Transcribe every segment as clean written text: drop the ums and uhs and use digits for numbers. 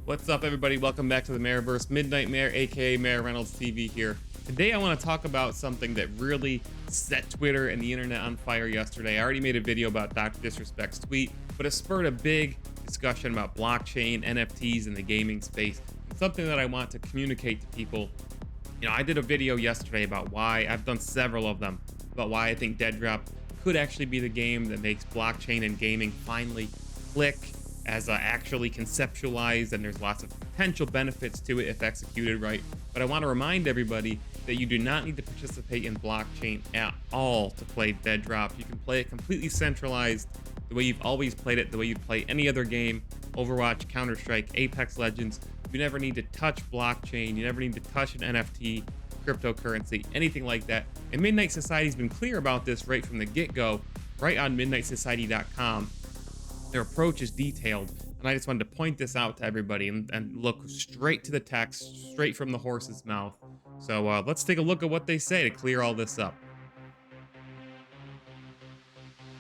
What's up, everybody? Welcome back to the Mayorverse. Midnight Mayor, aka MayorReynoldsTV here. Today I want to talk about something that really set Twitter and the internet on fire yesterday. I already made a video about Dr. Disrespect's tweet, but it spurred a big discussion about blockchain, NFTs in the gaming space. It's something that I want to communicate to people. You know, I did a video yesterday about why, I've done several of them, about why I think Deadrop could actually be the game that makes blockchain and gaming finally click as actually conceptualized, and there's lots of potential benefits to it if executed right. But I want to remind everybody that you do not need to participate in blockchain at all to play Deadrop. You can play it completely centralized, the way you've always played it, the way you play any other game, Overwatch, Counter-Strike, Apex Legends. You never need to touch blockchain, you never need to touch an NFT, cryptocurrency, anything like that. And Midnight Society's been clear about this right from the get-go, right on midnightsociety.com. Their approach is detailed, and I just wanted to point this out to everybody and look straight to the text, straight from the horse's mouth. So let's take a look at what they say to clear all this up.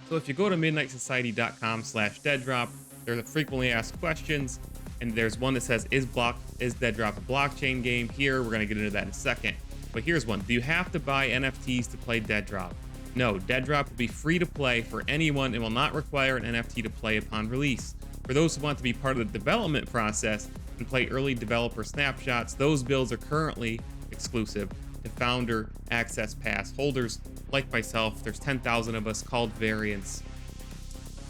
So if you go to midnightsociety.com/Deadrop, there's a frequently asked questions, and there's one that says, is Deadrop a blockchain game? Here, we're going to get into that in a second. But here's one. Do you have to buy NFTs to play Deadrop? No, Deadrop will be free to play for anyone and will not require an NFT to play upon release. For those who want to be part of the development process and play early developer snapshots, those builds are currently exclusive to Founder Access Pass holders like myself. There's 10,000 of us called variants.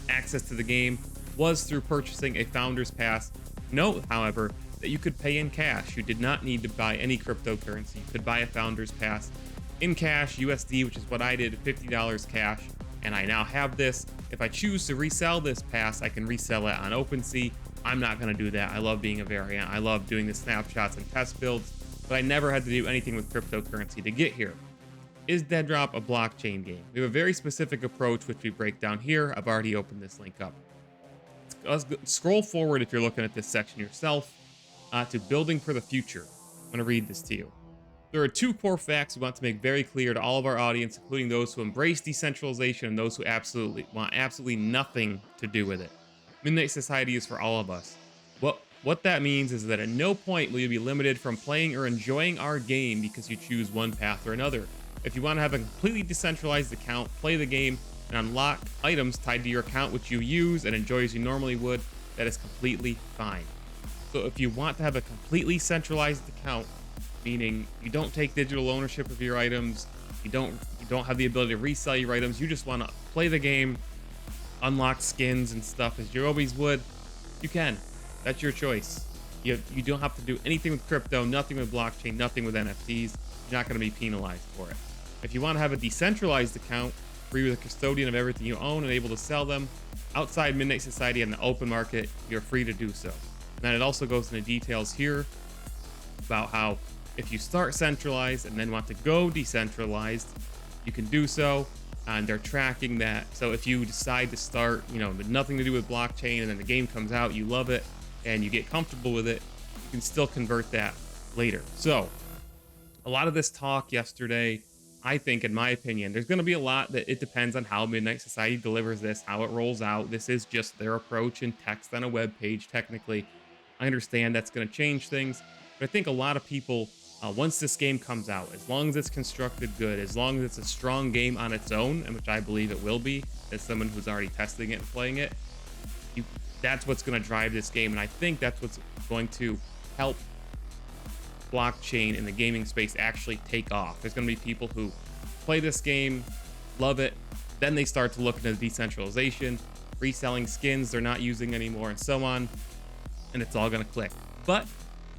Access to the game was through purchasing a Founder's Pass. Note, however, that you could pay in cash. You did not need to buy any cryptocurrency. You could buy a Founder's Pass in cash, USD, which is what I did, $50 cash, and I now have this. If I choose to resell this pass, I can resell it on OpenSea. I'm not going to do that. I love being a variant. I love doing the snapshots and test builds, but I never had to do anything with cryptocurrency to get here. Is Deadrop a blockchain game? We have a very specific approach, which we break down here. I've already opened this link up. Let's scroll forward if you're looking at this section yourself to building for the future. I'm going to read this to you. There are two core facts we want to make very clear to all of our audience, including those who embrace decentralization and those who want absolutely nothing to do with it. Midnight Society is for all of us. What that means is that at no point will you be limited from playing or enjoying our game because you choose one path or another. If you want to have a completely decentralized account, play the game, and unlock items tied to your account which you use and enjoy as you normally would, that is completely fine. So if you want to have a completely centralized account, meaning you don't take digital ownership of your items, you don't have the ability to resell your items, you just want to play the game, unlock skins and stuff as you always would, you can. That's your choice. You don't have to do anything with crypto, nothing with blockchain, nothing with NFTs. You're not going to be penalized for it. If you want to have a decentralized account, free with a custodian of everything you own and able to sell them outside Midnight Society in the open market, you're free to do so. And then it also goes into details here about how if you start centralized and then want to go decentralized, you can do so, and they're tracking that. So if you decide to start, with nothing to do with blockchain, and then the game comes out, you love it, and you get comfortable with it, you can still convert that later. So a lot of this talk yesterday, I think, in my opinion, there's going to be a lot that it depends on how Midnight Society delivers this, how it rolls out. This is just their approach in text on a web page, technically. I understand that's going to change things, but I think a lot of people, once this game comes out, as long as it's constructed good, as long as it's a strong game on its own, and which I believe it will be, as someone who's already testing it and playing it, that's what's going to drive this game. And I think that's what's going to help blockchain in the gaming space actually take off. There's going to be people who play this game, love it, then they start to look into decentralization, reselling skins they're not using anymore, and so on, and it's all going to click. But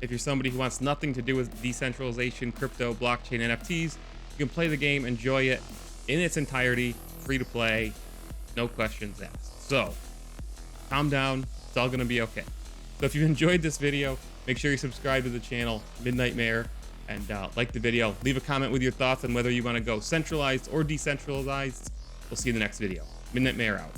if you're somebody who wants nothing to do with decentralization, crypto, blockchain, NFTs, you can play the game, enjoy it in its entirety, free to play, no questions asked. So, calm down, it's all gonna be okay. So if you enjoyed this video, make sure you subscribe to the channel, Midnight Mayor, and like the video. Leave a comment with your thoughts on whether you wanna go centralized or decentralized. We'll see you in the next video. Midnight Mayor out.